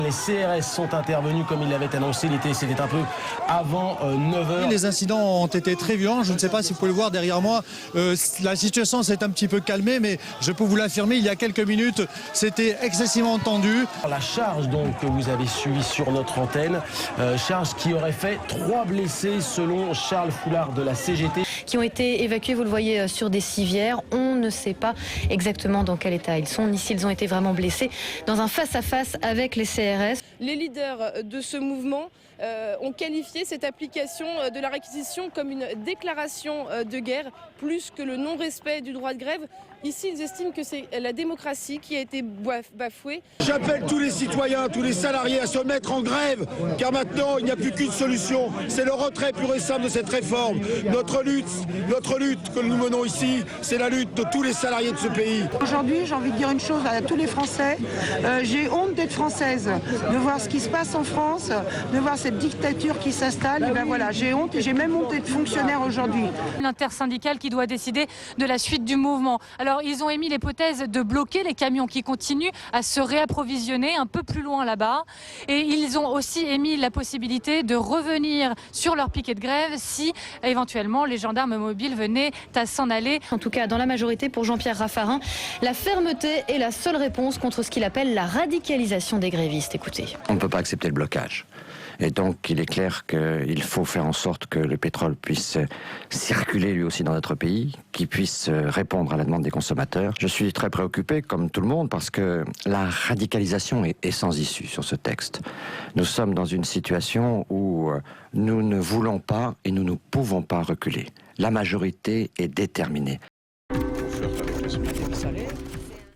Les CRS sont intervenus comme ils l'avaient annoncé, c'était un peu avant 9h. Les incidents ont été très violents, je ne sais pas si vous pouvez le voir derrière moi. La situation s'est un petit peu calmée, mais je peux vous l'affirmer, il y a quelques minutes, c'était excessivement tendu. La charge donc que vous avez suivie sur notre antenne, charge qui aurait fait 3 blessés selon Charles Foulard de la CGT. Qui ont été évacués, vous le voyez, sur des civières. On ne sait pas exactement dans quel état ils sont, ni s'ils ont été vraiment blessés, dans un face-à-face avec les CRS. Les leaders de ce mouvement ont qualifié cette application de la réquisition comme une déclaration de guerre, plus que le non-respect du droit de grève. Ici, ils estiment que c'est la démocratie qui a été bafouée. J'appelle tous les citoyens, tous les salariés à se mettre en grève, car maintenant, il n'y a plus qu'une solution. C'est le retrait pur et simple de cette réforme. Notre lutte que nous menons ici, c'est la lutte de tous les salariés de ce pays. Aujourd'hui, j'ai envie de dire une chose à tous les Français. J'ai honte d'être française, de voir ce qui se passe en France, de voir cette dictature qui s'installe. Et ben voilà, j'ai honte et j'ai même honte d'être fonctionnaire aujourd'hui. L'intersyndicale qui doit décider de la suite du mouvement. Alors, ils ont émis l'hypothèse de bloquer les camions qui continuent à se réapprovisionner un peu plus loin là-bas. Et ils ont aussi émis la possibilité de revenir sur leur piquet de grève si, éventuellement, les gendarmes mobiles venaient à s'en aller. En tout cas, dans la majorité, pour Jean-Pierre Raffarin, la fermeté est la seule réponse contre ce qu'il appelle la radicalisation des grévistes. Écoutez. On ne peut pas accepter le blocage. Et donc, il est clair qu'il faut faire en sorte que le pétrole puisse circuler lui aussi dans notre pays, qu'il puisse répondre à la demande des consommateurs. Je suis très préoccupé, comme tout le monde, parce que la radicalisation est sans issue sur ce texte. Nous sommes dans une situation où nous ne voulons pas et nous ne pouvons pas reculer. La majorité est déterminée.